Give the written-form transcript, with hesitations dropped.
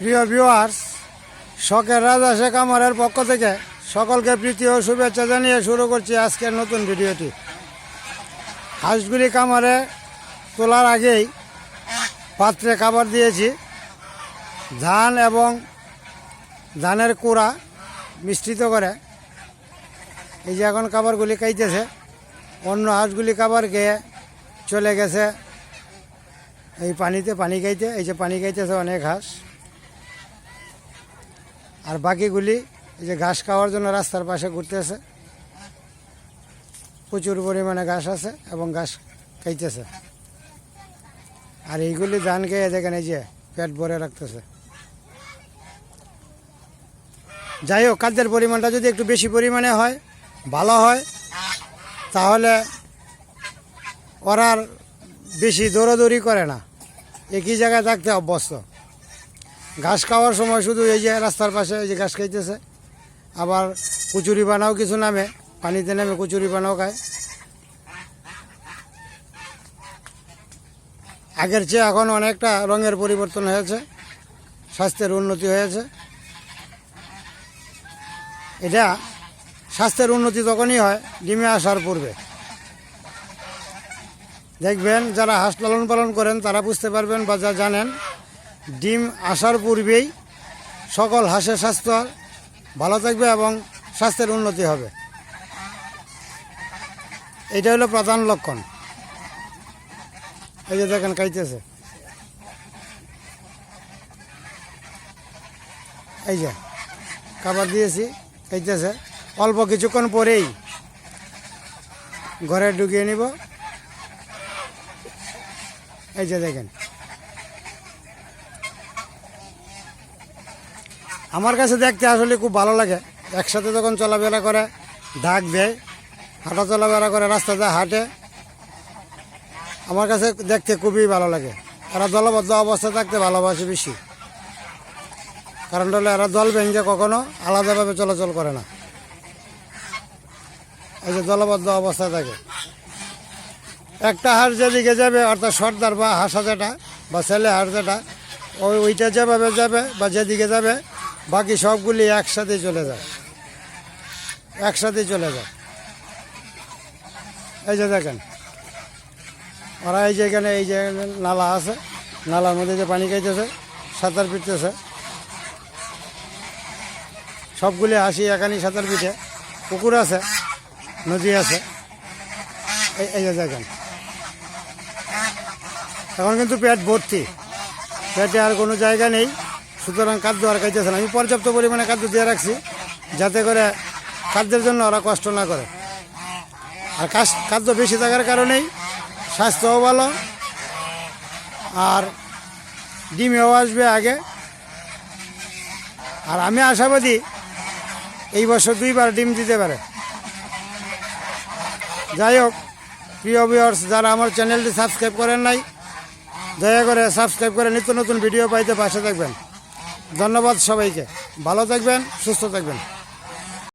প্রিয় ভিউয়ার্স, শখের রাজা শেখ আমারের পক্ষ থেকে সকলকে প্রীতি ও শুভেচ্ছা জানিয়ে শুরু করছি আজকের নতুন ভিডিওটি। হাঁসগুলি কামারে তোলার আগেই পাত্রে খাবার দিয়েছি। ধান এবং ধানের কুড়া মিশ্রিত করে এই যে এখন খাবারগুলি খাইতেছে। অন্য হাঁসগুলি খাবার খেয়ে চলে গেছে এই পানিতে পানি খাইতে। এই যে পানি খাইতেছে অনেক হাঁস। আর বাকিগুলি এই যে ঘাস খাওয়ার জন্য রাস্তার পাশে ঘুরতেছে। প্রচুর পরিমাণে ঘাস আছে এবং ঘাস খাইতেছে। আর এইগুলি ধান খেয়ে দেখেন এই যে পেট ভরে রাখতেছে। যাই হোক, খাদ্যের পরিমাণটা যদি একটু বেশি পরিমাণে হয় ভালো হয়, তাহলে ওরা আর বেশি দৌড়াদৌড়ি করে না, একই জায়গায় থাকতে অভ্যস্ত। ঘাস খাওয়ার সময় শুধু এই যে রাস্তার পাশে এই যে ঘাস খাইতেছে। আবার কচুরি বানাও কিছু নামে, পানিতে নেমে কচুরি বানাও খায়। আগের চেয়ে এখন অনেকটা রঙের পরিবর্তন হয়েছে, স্বাস্থ্যের উন্নতি হয়েছে। এটা স্বাস্থ্যের উন্নতি তখনই হয় ডিমে আসার পূর্বে। দেখবেন যারা হাঁস লালন পালন করেন তারা বুঝতে পারবেন বা যা জানেন, ডিম আসার পূর্বেই সকল হাঁসের স্বাস্থ্য ভালো থাকবে এবং স্বাস্থ্যের উন্নতি হবে। এটা হলো প্রধান লক্ষণ। এই যে দেখেন খাইতেছে, এই যে খাবার দিয়েছি খাইতেছে। অল্প কিছুক্ষণ পরেই ঘরে ঢুকিয়ে নিব। এই যে দেখেন, আমার কাছে দেখতে আসলে খুব ভালো লাগে। একসাথে যখন চলাফেরা করে, ডাক দেয়, হাঁটা চলাফেরা করে, রাস্তাতে হাঁটে, আমার কাছে দেখতে খুবই ভালো লাগে। এরা দলবদ্ধ অবস্থায় থাকতে ভালোবাসে বেশি। কারণ হলো এরা দল ভেঙে কখনো আলাদাভাবে চলাচল করে না। এই যে দলবদ্ধ অবস্থায় থাকে। একটা হাঁস যেদিকে যাবে, অর্থাৎ সর্দার বা হাঁসা যেটা বা ছেলে হাঁস যেটা, ওইটা যেভাবে যাবে বা যেদিকে যাবে, বাকি সবগুলি একসাথেই চলে যায়, একসাথেই চলে যায়। এই যে দেখেন ওরা এই যে এখানে এই যে নালা আছে, নালার মধ্যে যে পানি খাইতেছে, সাঁতার পিটতেছে। সবগুলি হাসি এখানেই সাঁতার পিঠে। পুকুর আছে, নদী আছে। এই যে দেখেন এখন কিন্তু পেট ভর্তি, পেটে আর কোনো জায়গা নেই, সুতরাং খাদ্য আর খাইতেছে না। আমি পর্যাপ্ত পরিমাণে খাদ্য দিয়ে রাখছি যাতে করে খাদ্যের জন্য ওরা কষ্ট না করে। আর খাদ্য বেশি থাকার কারণেই স্বাস্থ্যও ভালো, আর ডিমেও আসবে আগে। আর আমি আশাবাদী এই বছর 2বার ডিম দিতে পারে। যাই হোক, প্রিয় ভিউয়ার্স, যারা আমার চ্যানেলটি সাবস্ক্রাইব করেন নাই, দয়া করে সাবস্ক্রাইব করে নিত্য নতুন ভিডিও পাইতে পাশে থাকবেন। ধন্যবাদ সবাইকে। ভালো থাকবেন, সুস্থ থাকবেন।